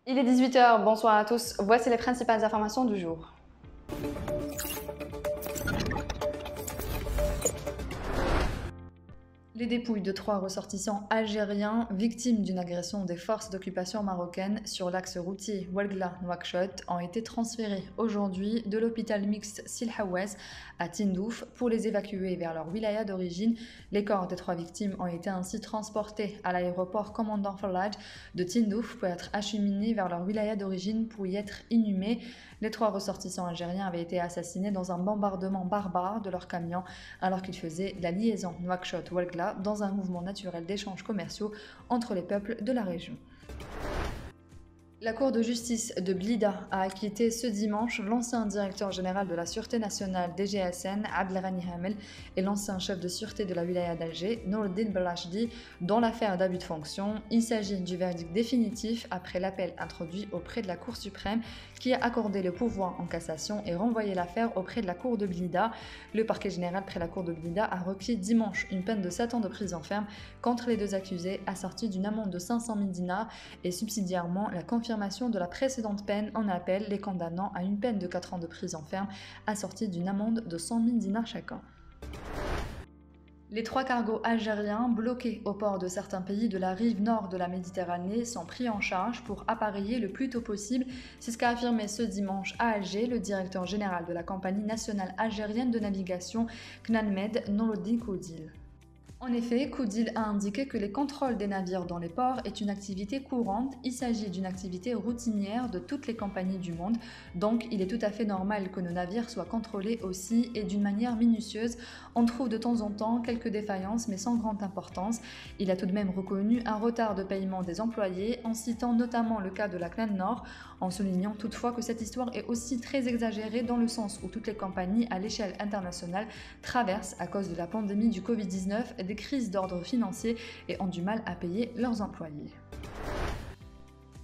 Il est 18 h, bonsoir à tous, voici les principales informations du jour. Les dépouilles de 3 ressortissants algériens victimes d'une agression des forces d'occupation marocaines sur l'axe routier Ouelgla-Nouakchott ont été transférées aujourd'hui de l'hôpital mixte Silhawez à Tindouf pour les évacuer vers leur wilaya d'origine. Les corps des 3 victimes ont été ainsi transportés à l'aéroport Commandant Farlaj de Tindouf pour être acheminés vers leur wilaya d'origine pour y être inhumés. Les 3 ressortissants algériens avaient été assassinés dans un bombardement barbare de leur camion alors qu'ils faisaient la liaison Nouakchott-Ouelgla dans un mouvement naturel d'échanges commerciaux entre les peuples de la région. La Cour de justice de Blida a acquitté ce dimanche l'ancien directeur général de la Sûreté nationale DGSN, Abdelghani Hamel, et l'ancien chef de sûreté de la wilaya d'Alger, Nourdine Belachdi, dans l'affaire d'abus de fonction. Il s'agit du verdict définitif après l'appel introduit auprès de la Cour suprême qui a accordé le pouvoir en cassation et renvoyé l'affaire auprès de la Cour de Blida. Le parquet général près la Cour de Blida a requis dimanche une peine de 7 ans de prison ferme contre les 2 accusés, assortie d'une amende de 500 000 dinars et subsidiairement la confirmation de la précédente peine en appel, les condamnant à une peine de 4 ans de prison ferme assortie d'une amende de 100 000 dinars chacun. Les 3 cargos algériens bloqués au port de certains pays de la rive nord de la Méditerranée sont pris en charge pour appareiller le plus tôt possible. C'est ce qu'a affirmé ce dimanche à Alger le directeur général de la compagnie nationale algérienne de navigation CNANMED, Nourdine Koudil. En effet, Koudil a indiqué que les contrôles des navires dans les ports est une activité courante. Il s'agit d'une activité routinière de toutes les compagnies du monde, donc il est tout à fait normal que nos navires soient contrôlés aussi et d'une manière minutieuse. On trouve de temps en temps quelques défaillances, mais sans grande importance. Il a tout de même reconnu un retard de paiement des employés, en citant notamment le cas de la CNAN Nord, en soulignant toutefois que cette histoire est aussi très exagérée dans le sens où toutes les compagnies à l'échelle internationale traversent, à cause de la pandémie du Covid-19, des crises d'ordre financier et ont du mal à payer leurs employés.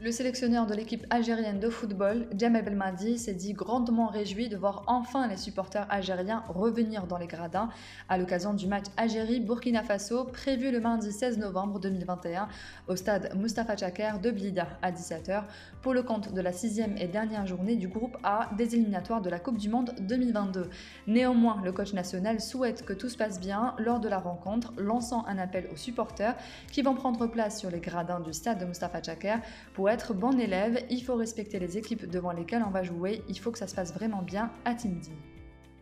Le sélectionneur de l'équipe algérienne de football, Djamel Belmadi, s'est dit grandement réjoui de voir enfin les supporters algériens revenir dans les gradins à l'occasion du match Algérie-Burkina Faso prévu le mardi 16 novembre 2021 au stade Mustapha Chaker de Blida à 17 h pour le compte de la 6e et dernière journée du groupe A des éliminatoires de la Coupe du Monde 2022. Néanmoins, le coach national souhaite que tout se passe bien lors de la rencontre, lançant un appel aux supporters qui vont prendre place sur les gradins du stade de Mustapha Chaker pour être bon élève. Il faut respecter les équipes devant lesquelles on va jouer, il faut que ça se passe vraiment bien à Tindy.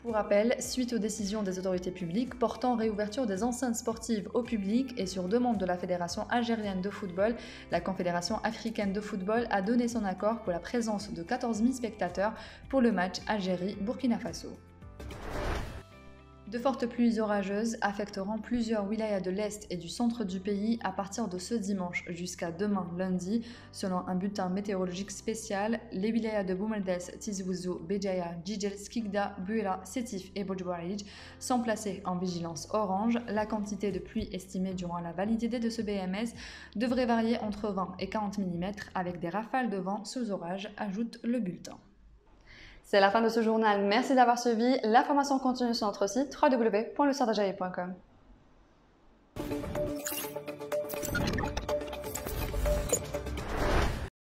Pour rappel, suite aux décisions des autorités publiques portant réouverture des enceintes sportives au public et sur demande de la Fédération algérienne de football, la Confédération africaine de football a donné son accord pour la présence de 14 000 spectateurs pour le match Algérie-Burkina Faso. De fortes pluies orageuses affecteront plusieurs wilayas de l'Est et du centre du pays à partir de ce dimanche jusqu'à demain lundi. Selon un bulletin météorologique spécial, les wilayas de Boumeldes, Tizi Ouzou, Béjaïa, Djidjel, Skikda, Buela, Sétif et Bojouarij sont placés en vigilance orange. La quantité de pluie estimée durant la validité de ce BMS devrait varier entre 20 et 40 mm avec des rafales de vent sous orage, ajoute le bulletin. C'est la fin de ce journal, merci d'avoir suivi. L'information continue sur notre site www.lesoirdejallier.com.